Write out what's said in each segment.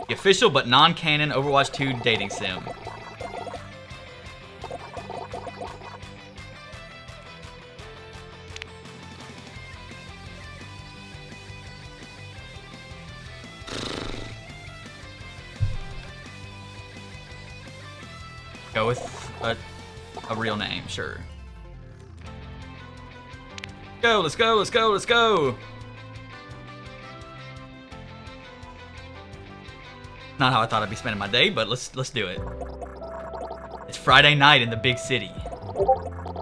The official but non-canon Overwatch 2 dating sim. Go with a real name, sure. Go, let's go, let's go, let's go! Not how I thought I'd be spending my day, but let's do it. It's Friday night in the big city.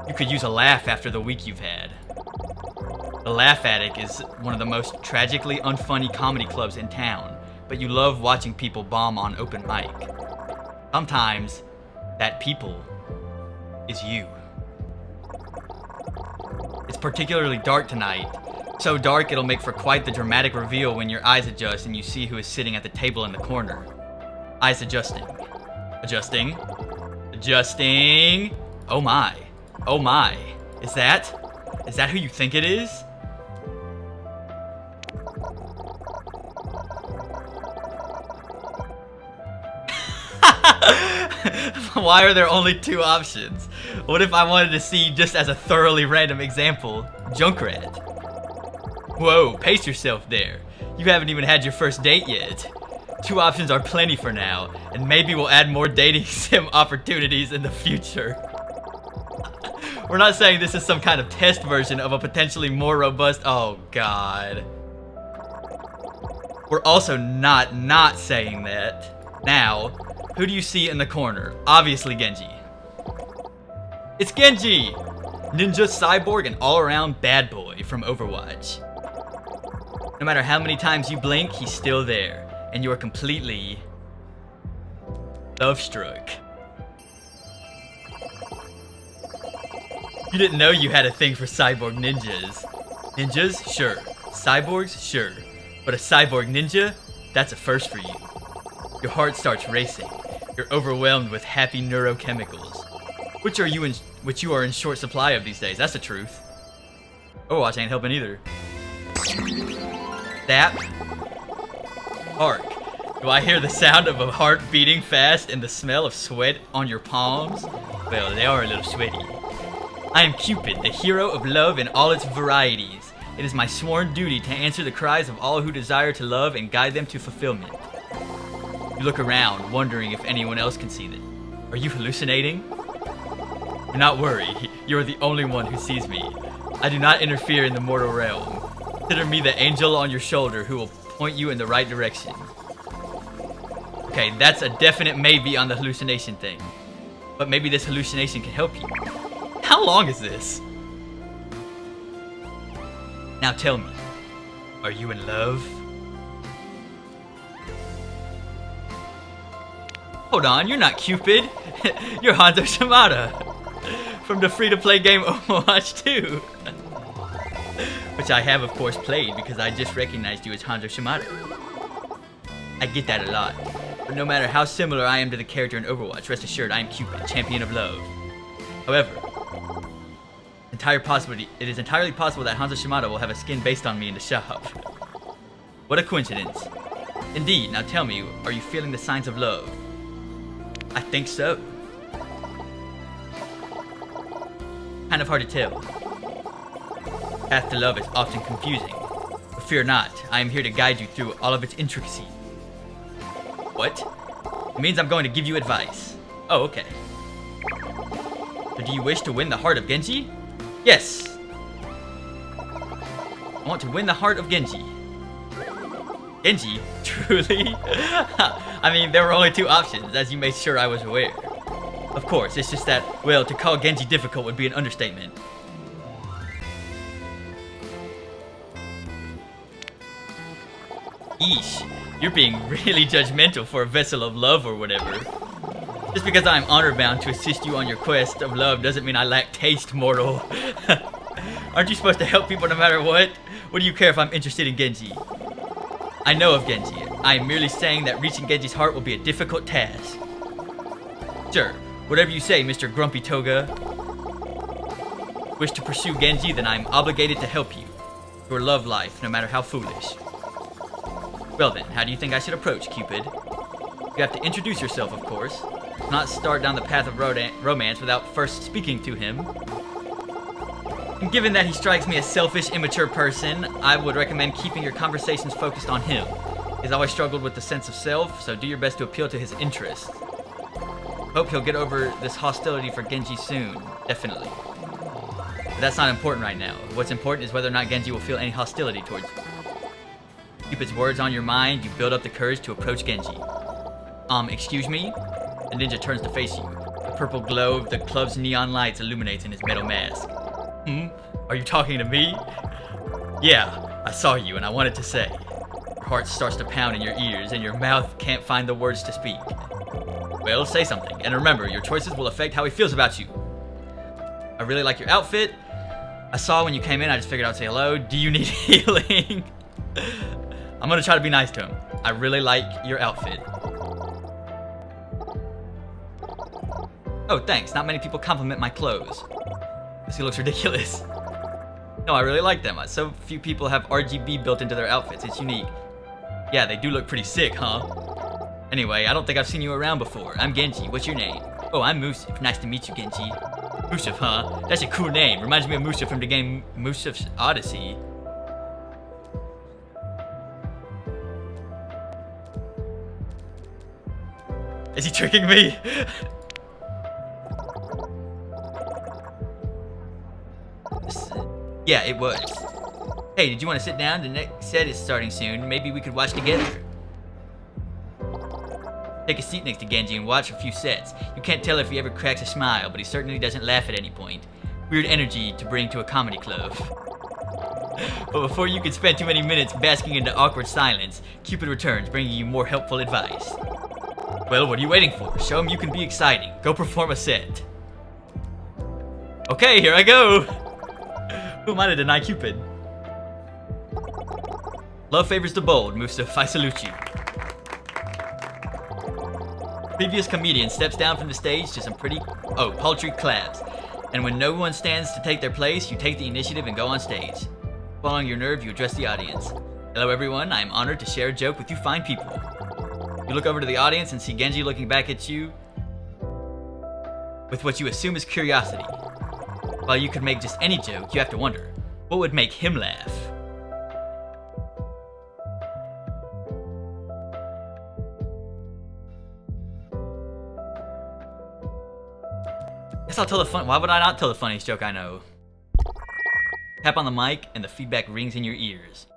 You could use a laugh after the week you've had. The Laugh Attic is one of the most tragically unfunny comedy clubs in town, but you love watching people bomb on open mic. Sometimes, that people is you. It's particularly dark tonight. So dark it'll make for quite the dramatic reveal when your eyes adjust and you see who is sitting at the table in the corner. Eyes adjusting. Adjusting. Adjusting. Oh my. Oh my. Is that who you think it is? Why are there only two options? What if I wanted to see, just as a thoroughly random example, Junkrat? Whoa, pace yourself there. You haven't even had your first date yet. Two options are plenty for now, and maybe we'll add more dating sim opportunities in the future. We're not saying this is some kind of test version of a potentially more robust... Oh, God. We're also not saying that. Now, who do you see in the corner? Obviously Genji. It's Genji! Ninja, cyborg, and all-around bad boy from Overwatch. No matter how many times you blink, he's still there, and you are completely love-struck. You didn't know you had a thing for cyborg ninjas. Ninjas? Sure. Cyborgs? Sure. But a cyborg ninja? That's a first for you. Your heart starts racing. You're overwhelmed with happy neurochemicals. Which you are in short supply of these days, that's the truth. Overwatch ain't helping either. That? Hark. Do I hear the sound of a heart beating fast and the smell of sweat on your palms? Well, they are a little sweaty. I am Cupid, the hero of love in all its varieties. It is my sworn duty to answer the cries of all who desire to love and guide them to fulfillment. You look around, wondering if anyone else can see them. Are you hallucinating? Do not worry, you are the only one who sees me. I do not interfere in the mortal realm. Consider me the angel on your shoulder who will point you in the right direction. Okay, that's a definite maybe on the hallucination thing. But maybe this hallucination can help you. How long is this? Now tell me, are you in love? Hold on, you're not Cupid. You're Hanzo Shimada from the free-to-play game Overwatch 2. Which I have, of course, played because I just recognized you as Hanzo Shimada. I get that a lot. But no matter how similar I am to the character in Overwatch, rest assured I am Cupid, champion of love. However, it is entirely possible that Hanzo Shimada will have a skin based on me in the shop. What a coincidence. Indeed, now tell me, are you feeling the signs of love? I think so. Kind of hard to tell. Path to love is often confusing. But fear not, I am here to guide you through all of its intricacy. What? It means I'm going to give you advice. Oh, okay. So do you wish to win the heart of Genji? Yes. I want to win the heart of Genji. Genji? Truly? I mean, there were only two options, as you made sure I was aware. Of course, it's just that, well, to call Genji difficult would be an understatement. Eesh, you're being really judgmental for a vessel of love or whatever. Just because I'm honor-bound to assist you on your quest of love doesn't mean I lack taste, mortal. Aren't you supposed to help people no matter what? What do you care if I'm interested in Genji? I know of Genji. I am merely saying that reaching Genji's heart will be a difficult task. Sure, whatever you say, Mr. Grumpy Toga. Wish to pursue Genji, then I am obligated to help you. Your love life, no matter how foolish. Well then, how do you think I should approach, Cupid? You have to introduce yourself, of course. Do not start down the path of romance without first speaking to him. And given that he strikes me as selfish, immature person, I would recommend keeping your conversations focused on him. He's always struggled with the sense of self, so do your best to appeal to his interests. Hope he'll get over this hostility for Genji soon, definitely. But that's not important right now. What's important is whether or not Genji will feel any hostility towards you. Keep his words on your mind, you build up the courage to approach Genji. Excuse me? The ninja turns to face you. The purple glow of the club's neon lights illuminates in his metal mask. Are you talking to me? Yeah, I saw you and I wanted to say. Your heart starts to pound in your ears and your mouth can't find the words to speak. Well, say something, and remember, your choices will affect how he feels about you. I really like your outfit. I saw when you came in, I just figured I'd say hello. Do you need healing? I'm gonna try to be nice to him. I really like your outfit. Oh, thanks. Not many people compliment my clothes. Guess he looks ridiculous. No, I really like them. So few people have RGB built into their outfits. It's unique. Yeah, they do look pretty sick, huh? Anyway, I don't think I've seen you around before. I'm Genji. What's your name? Oh, I'm Mooseph. Nice to meet you, Genji. Mooseph, huh? That's a cool name. Reminds me of Mooseph from the game Moosef's Odyssey. Is he tricking me? Yeah, it was. Hey, did you want to sit down? The next set is starting soon. Maybe we could watch together. Take a seat next to Genji and watch a few sets. You can't tell if he ever cracks a smile, but he certainly doesn't laugh at any point. Weird energy to bring to a comedy club. But before you can spend too many minutes basking into awkward silence, Cupid returns, bringing you more helpful advice. Well, what are you waiting for? Show him you can be exciting. Go perform a set. Okay, here I go. Who am I to deny Cupid? Love favors the bold, Mooseph. I salute you. Previous comedian steps down from the stage to some paltry claps. And when no one stands to take their place, you take the initiative and go on stage. Following your nerve, you address the audience. Hello everyone, I am honored to share a joke with you fine people. You look over to the audience and see Genji looking back at you with what you assume is curiosity. While you could make just any joke, you have to wonder, what would make him laugh? Guess I'll tell why would I not tell the funniest joke I know? Tap on the mic and the feedback rings in your ears.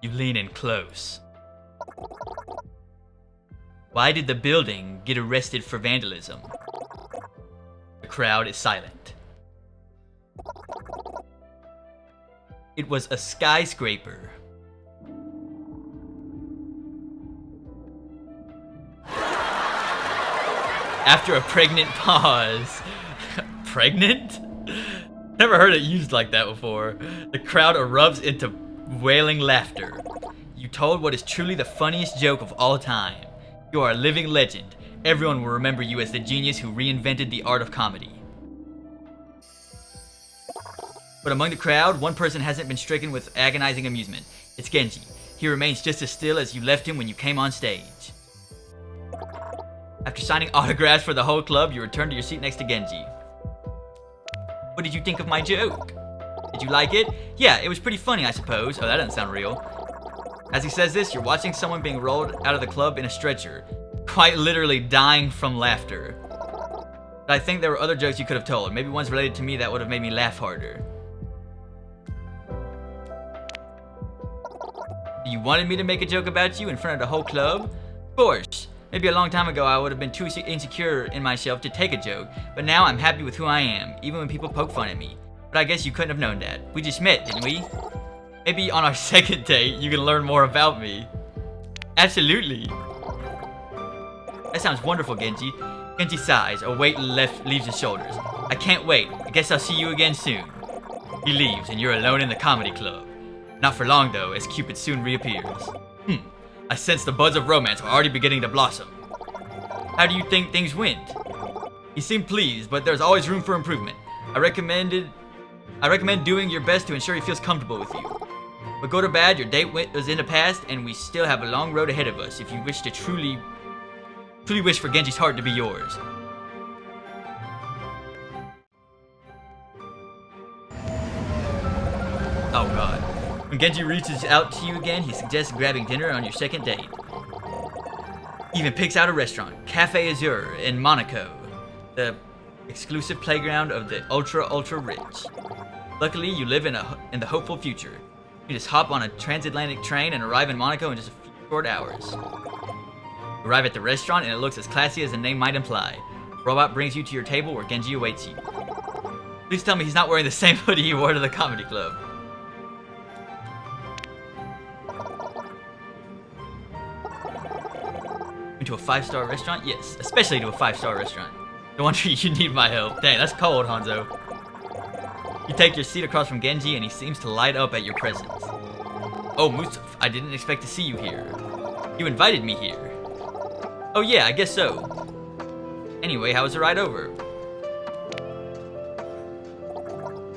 You lean in close. Why did the building get arrested for vandalism? The crowd is silent. It was a skyscraper. After a pregnant pause. Pregnant? Never heard it used like that before. The crowd erupts into wailing laughter. You told what is truly the funniest joke of all time. You are a living legend. Everyone will remember you as the genius who reinvented the art of comedy. But among the crowd, one person hasn't been stricken with agonizing amusement. It's Genji. He remains just as still as you left him when you came on stage. After signing autographs for the whole club, you return to your seat next to Genji. What did you think of my joke? Did you like it? Yeah, it was pretty funny, I suppose. Oh, that doesn't sound real. As he says this, you're watching someone being rolled out of the club in a stretcher, quite literally dying from laughter. But I think there were other jokes you could have told. Maybe ones related to me that would have made me laugh harder. You wanted me to make a joke about you in front of the whole club? Of course. Maybe a long time ago I would have been too insecure in myself to take a joke, but now I'm happy with who I am, even when people poke fun at me. But I guess you couldn't have known that. We just met, didn't we? Maybe on our second date, you can learn more about me. Absolutely. That sounds wonderful, Genji. Genji sighs, a weight leaves his shoulders. I can't wait. I guess I'll see you again soon. He leaves, and you're alone in the comedy club. Not for long, though, as Cupid soon reappears. I sense the buds of romance are already beginning to blossom. How do you think things went? He seemed pleased, but there's always room for improvement. I recommend doing your best to ensure he feels comfortable with you. But good or bad, your date was in the past, and we still have a long road ahead of us if you wish to truly Truly wish for Genji's heart to be yours. Oh god. When Genji reaches out to you again, he suggests grabbing dinner on your second date. He even picks out a restaurant, Cafe Azure in Monaco, the exclusive playground of the ultra rich. Luckily, you live in the hopeful future. You just hop on a transatlantic train and arrive in Monaco in just a few short hours. You arrive at the restaurant and it looks as classy as the name might imply. Robot brings you to your table where Genji awaits you. Please tell me he's not wearing the same hoodie he wore to the comedy club. To a 5-star restaurant? Yes, especially to a 5-star restaurant. No wonder you need my help. Dang, that's cold, Hanzo. You take your seat across from Genji and he seems to light up at your presence. Oh, Mooseph, I didn't expect to see you here. You invited me here. Oh yeah, I guess so. Anyway, how was the ride over?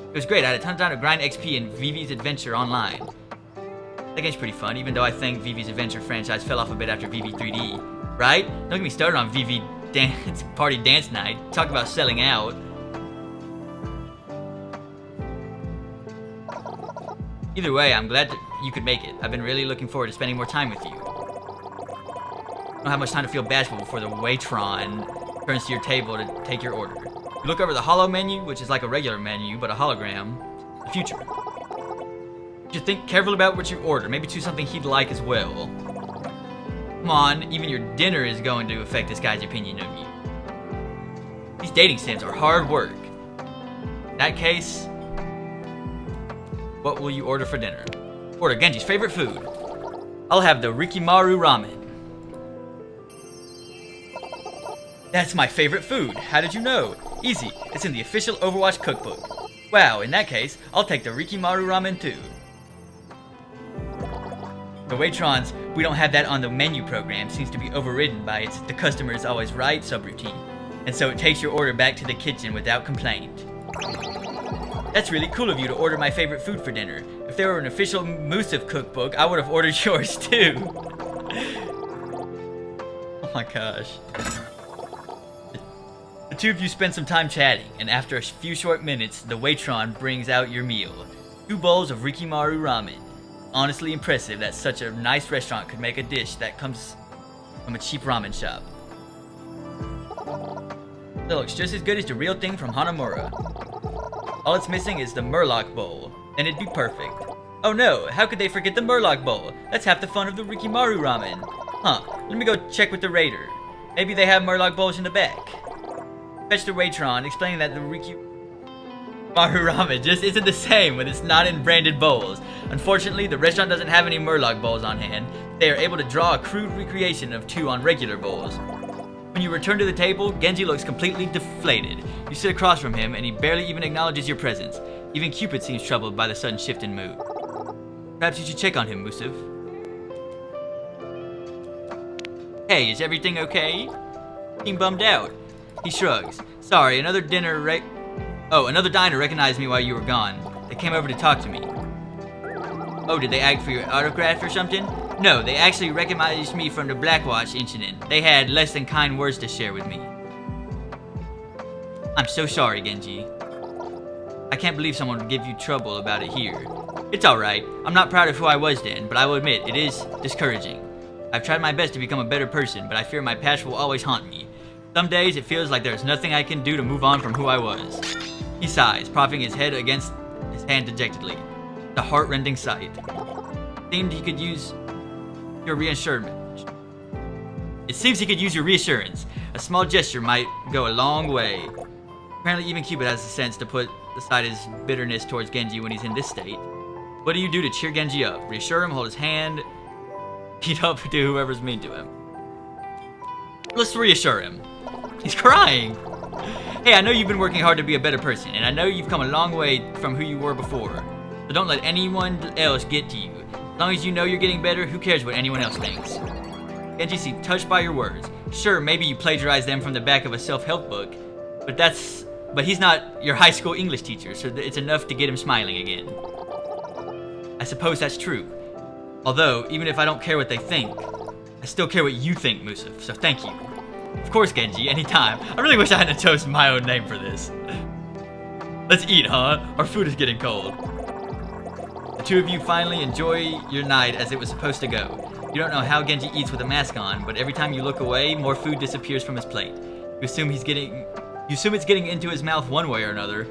It was great. I had a ton of time to grind XP in Vivi's Adventure Online. That game's pretty fun, even though I think Vivi's Adventure franchise fell off a bit after Vivi 3D. Right? Don't get me started on Vivi Party Dance Night. Talk about selling out. Either way, I'm glad that you could make it. I've been really looking forward to spending more time with you. I don't have much time to feel bashful before the Waitron turns to your table to take your order. You look over the holo menu, which is like a regular menu, but a hologram. The future. You should think carefully about what you order. Maybe choose something he'd like as well. Come on, even your dinner is going to affect this guy's opinion of you. These dating sims are hard work. In that case, what will you order for dinner? Order Genji's favorite food. I'll have the Rikimaru ramen. That's my favorite food. How did you know? Easy. It's in the official Overwatch cookbook. Wow, in that case, I'll take the Rikimaru ramen too. The Waitrons, we don't have that on the menu program, seems to be overridden by its "the customer is always right" subroutine, and so it takes your order back to the kitchen without complaint. That's really cool of you to order my favorite food for dinner. If there were an official Mooseph cookbook, I would have ordered yours too. Oh my gosh. The two of you spend some time chatting, and after a few short minutes, the Waitron brings out your meal. 2 bowls of Rikimaru ramen. Honestly impressive that such a nice restaurant could make a dish that comes from a cheap ramen shop. It looks just as good as the real thing from Hanamura. All it's missing is the Murloc bowl, and it'd be perfect. Oh no, how could they forget the Murloc bowl? That's half the fun of the Rikimaru ramen. Huh, let me go check with the raider. Maybe they have Murloc bowls in the back. Fetch the Waitron, explaining that the Rikimaru ramen just isn't the same when it's not in branded bowls. Unfortunately, the restaurant doesn't have any Murloc bowls on hand. They are able to draw a crude recreation of 2 on regular bowls. When you return to the table, Genji looks completely deflated. You sit across from him and he barely even acknowledges your presence. Even Cupid seems troubled by the sudden shift in mood. Perhaps you should check on him, Mooseph. Hey, is everything okay? You seem bummed out. He shrugs. Sorry, another diner recognized me while you were gone. They came over to talk to me. Oh, did they ask for your autograph or something? No, they actually recognized me from the Blackwatch incident. They had less than kind words to share with me. I'm so sorry, Genji. I can't believe someone would give you trouble about it here. It's alright. I'm not proud of who I was then, but I will admit, it is discouraging. I've tried my best to become a better person, but I fear my past will always haunt me. Some days it feels like there's nothing I can do to move on from who I was. He sighs, propping his head against his hand dejectedly. The heart-rending sight. It seemed he could use your reassurance. It seems he could use your reassurance. A small gesture might go a long way. Apparently even Cupid has the sense to put aside his bitterness towards Genji when he's in this state. What do you do to cheer Genji up? Reassure him, hold his hand, beat up to whoever's mean to him. Let's reassure him. He's crying. Hey, I know you've been working hard to be a better person, and I know you've come a long way from who you were before. So don't let anyone else get to you. As long as you know you're getting better, who cares what anyone else thinks? Genji seemed touched by your words. Sure, maybe you plagiarized them from the back of a self-help book, but he's not your high school English teacher, so it's enough to get him smiling again. I suppose that's true. Although, even if I don't care what they think, I still care what you think, Mooseph, so thank you. Of course, Genji, anytime. I really wish I hadn't chosen my own name for this. Let's eat, huh? Our food is getting cold. The two of you finally enjoy your night as it was supposed to go. You don't know how Genji eats with a mask on, but every time you look away, more food disappears from his plate. You assume it's getting into his mouth one way or another.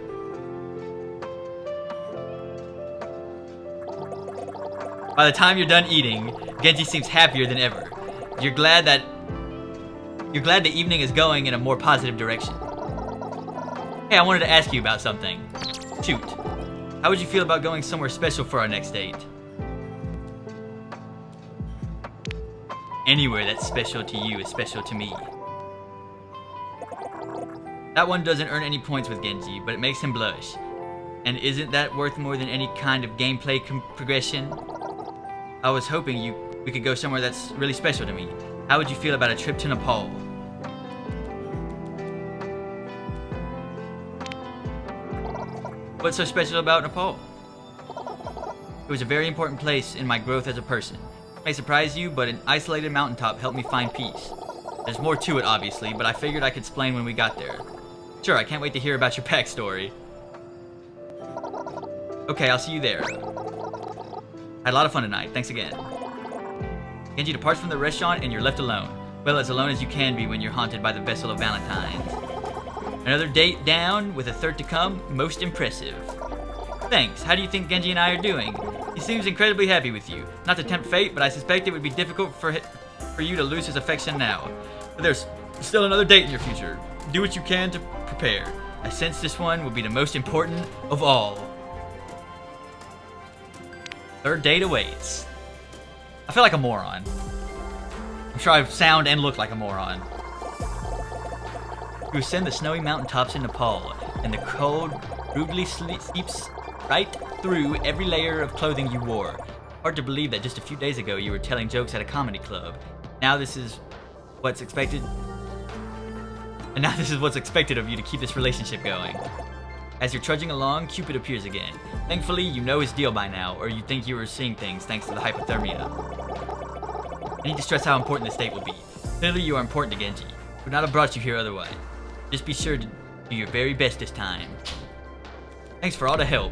By the time you're done eating, Genji seems happier than ever. You're glad the evening is going in a more positive direction. Hey, I wanted to ask you about something. Shoot. How would you feel about going somewhere special for our next date? Anywhere that's special to you is special to me. That one doesn't earn any points with Genji, but it makes him blush. And isn't that worth more than any kind of gameplay progression? I was hoping we could go somewhere that's really special to me. How would you feel about a trip to Nepal? What's so special about Nepal? It was a very important place in my growth as a person. It may surprise you, but an isolated mountaintop helped me find peace. There's more to it, obviously, but I figured I could explain when we got there. Sure, I can't wait to hear about your backstory. Okay, I'll see you there. Had a lot of fun tonight. Thanks again. Genji departs from the restaurant and you're left alone. Well, as alone as you can be when you're haunted by the vessel of Valentine's. Another date down, with a third to come. Most impressive. Thanks. How do you think Genji and I are doing? He seems incredibly happy with you. Not to tempt fate, but I suspect it would be difficult for you to lose his affection now. But there's still another date in your future. Do what you can to prepare. I sense this one will be the most important of all. Third date awaits. I feel like a moron. I'm sure I sound and look like a moron. You ascend the snowy mountaintops in Nepal, and the cold brutally seeps right through every layer of clothing you wore. Hard to believe that just a few days ago you were telling jokes at a comedy club. Now this is what's expected. And now this is what's expected of you to keep this relationship going. As you're trudging along, Cupid appears again. Thankfully, you know his deal by now, or you'd think you were seeing things thanks to the hypothermia. I need to stress how important this date will be. Clearly, you are important to Genji. Would not have brought you here otherwise. Just be sure to do your very best this time. Thanks for all the help.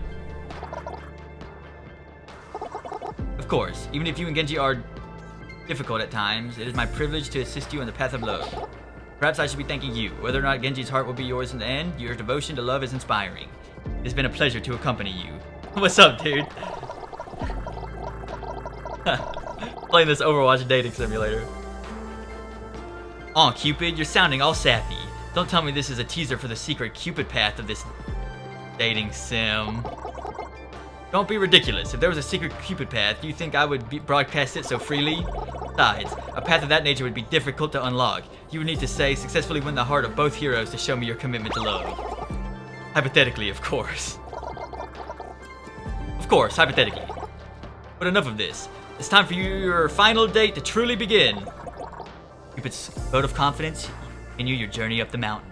Of course, even if you and Genji are difficult at times, it is my privilege to assist you on the path of love. Perhaps I should be thanking you. Whether or not Genji's heart will be yours in the end, your devotion to love is inspiring. It's been a pleasure to accompany you. What's up, dude? Playing this Overwatch dating simulator. Aw, Cupid, you're sounding all sappy. Don't tell me this is a teaser for the secret Cupid path of this dating sim. Don't be ridiculous. If there was a secret Cupid path, do you think I would broadcast it so freely? Besides, a path of that nature would be difficult to unlock. You would need to say, successfully win the heart of both heroes to show me your commitment to love. Hypothetically, of course. Of course, hypothetically. But enough of this. It's time for your final date to truly begin. Cupid's vote of confidence, you continue your journey up the mountain.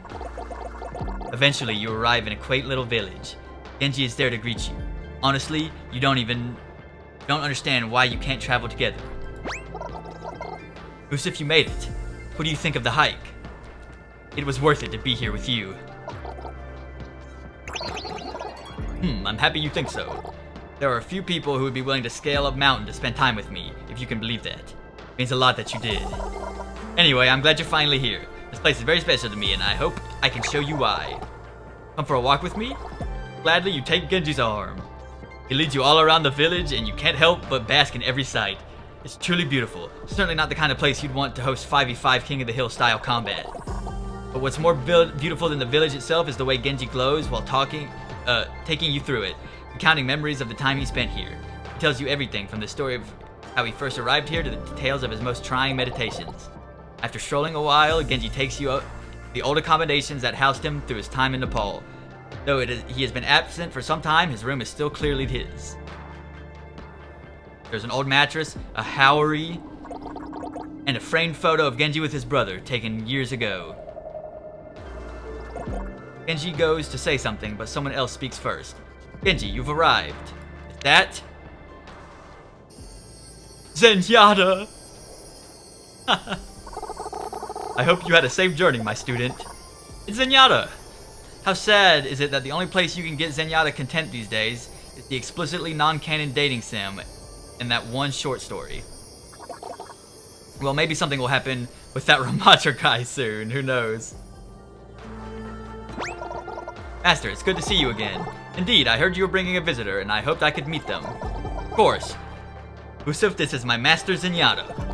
Eventually, you arrive in a quaint little village. Genji is there to greet you. Honestly, you don't understand why you can't travel together. Mooseph, you made it. What do you think of the hike? It was worth it to be here with you. I'm happy you think so. There are a few people who would be willing to scale a mountain to spend time with me, if you can believe that. It means a lot that you did. Anyway, I'm glad you're finally here. This place is very special to me, and I hope I can show you why. Come for a walk with me? Gladly, you take Genji's arm. He leads you all around the village, and you can't help but bask in every sight. It's truly beautiful. Certainly not the kind of place you'd want to host 5v5 King of the Hill style combat. But what's more beautiful than the village itself is the way Genji glows while taking you through it, recounting memories of the time he spent here. He tells you everything from the story of how he first arrived here to the details of his most trying meditations. After strolling a while, Genji takes you up the old accommodations that housed him through his time in Nepal. Though he has been absent for some time, his room is still clearly his. There's an old mattress, a Howery, and a framed photo of Genji with his brother, taken years ago. Genji goes to say something, but someone else speaks first. Genji, you've arrived. Is that... Zenyatta! I hope you had a safe journey, my student. It's Zenyatta! How sad is it that the only place you can get Zenyatta content these days is the explicitly non-canon dating sim in that one short story. Well, maybe something will happen with that Ramatra guy soon, who knows. Master, it's good to see you again. Indeed, I heard you were bringing a visitor, and I hoped I could meet them. Of course. Mooseph, this is my master Zenyatta.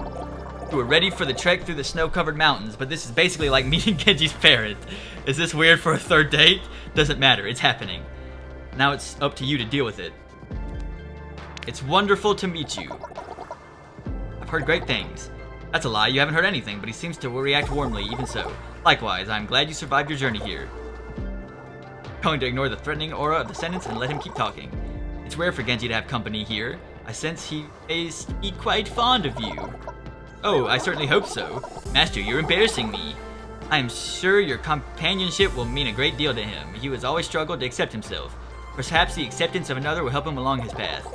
You were ready for the trek through the snow-covered mountains, but this is basically like meeting Genji's parent. Is this weird for a third date? Doesn't matter, it's happening. Now it's up to you to deal with it. It's wonderful to meet you. I've heard great things. That's a lie, you haven't heard anything, but he seems to react warmly, even so. Likewise, I'm glad you survived your journey here. Going to ignore the threatening aura of the sentence and let him keep talking. It's rare for Genji to have company here. I sense he may be quite fond of you. Oh, I certainly hope so. Master, you're embarrassing me. I am sure your companionship will mean a great deal to him. He has always struggled to accept himself. Perhaps the acceptance of another will help him along his path.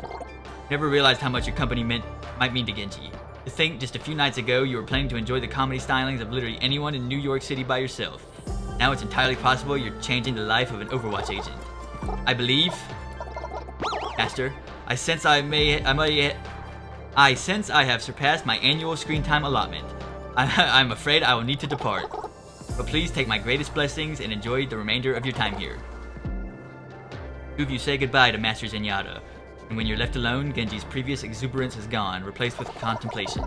Never realized how much your company might mean to Genji. To think just a few nights ago you were planning to enjoy the comedy stylings of literally anyone in New York City by yourself. Now it's entirely possible you're changing the life of an Overwatch agent. I believe, Master, I sense I have surpassed my annual screen time allotment. I'm afraid I will need to depart. But please take my greatest blessings and enjoy the remainder of your time here. Two of you say goodbye to Master Zenyatta, and when you're left alone, Genji's previous exuberance is gone, replaced with contemplation.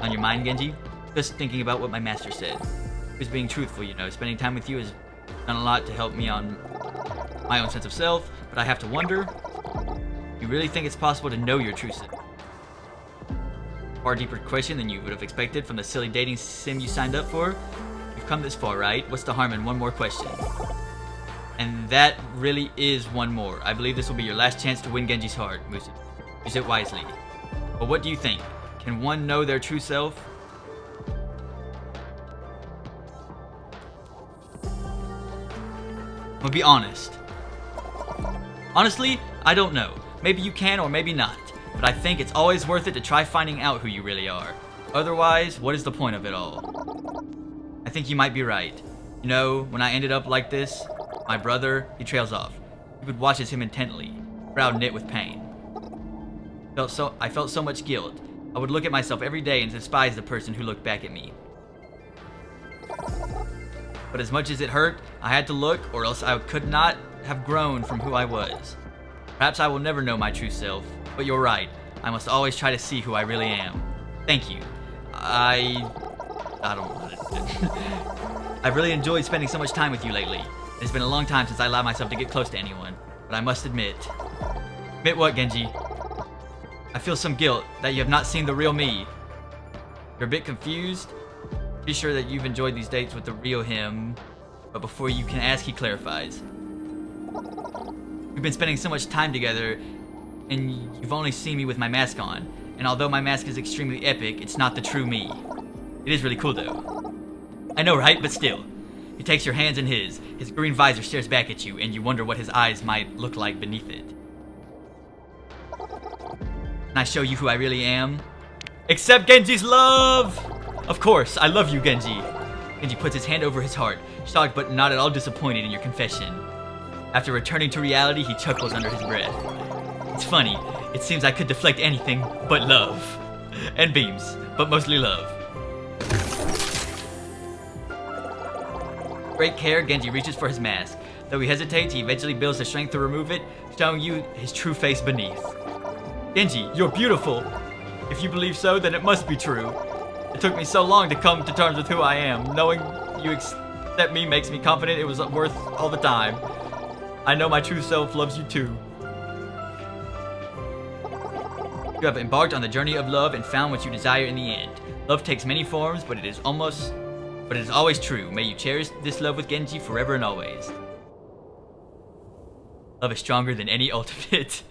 On your mind, Genji? Just thinking about what my master said. He was being truthful, you know. Spending time with you has done a lot to help me on my own sense of self, but I have to wonder, you really think it's possible to know your true self? Far deeper question than you would have expected from the silly dating sim you signed up for. You've come this far, right? What's the harm in one more question? And that really is one more. I believe this will be your last chance to win Genji's heart, Mooseph. Use it wisely. But what do you think? Can one know their true self? I'm gonna be honest. Honestly, I don't know. Maybe you can or maybe not. But I think it's always worth it to try finding out who you really are. Otherwise, what is the point of it all? I think you might be right. You know, when I ended up like this, my brother, he trails off. He would watch him intently, brow knit with pain. I felt so much guilt. I would look at myself every day and despise the person who looked back at me. But as much as it hurt, I had to look, or else I could not have grown from who I was. Perhaps I will never know my true self, but you're right. I must always try to see who I really am. Thank you. I don't know. I've really enjoyed spending so much time with you lately. It's been a long time since I allowed myself to get close to anyone, but I must admit. Admit what, Genji? I feel some guilt that you have not seen the real me. You're a bit confused. Pretty sure that you've enjoyed these dates with the real him, but before you can ask, he clarifies. We've been spending so much time together, and you've only seen me with my mask on. And although my mask is extremely epic, it's not the true me. It is really cool though. I know, right? But still. He takes your hands in his green visor stares back at you, and you wonder what his eyes might look like beneath it. Can I show you who I really am? Accept Genji's love! Of course, I love you, Genji. Genji puts his hand over his heart, shocked but not at all disappointed in your confession. After returning to reality, he chuckles under his breath. It's funny, it seems I could deflect anything but love. And beams, but mostly love. Great care, Genji reaches for his mask. Though he hesitates, he eventually builds the strength to remove it, showing you his true face beneath. Genji, you're beautiful. If you believe so, then it must be true. It took me so long to come to terms with who I am. Knowing you accept me makes me confident it was worth all the time. I know my true self loves you too. You have embarked on the journey of love and found what you desire in the end. Love takes many forms, but it is always true. May you cherish this love with Genji forever and always. Love is stronger than any ultimate.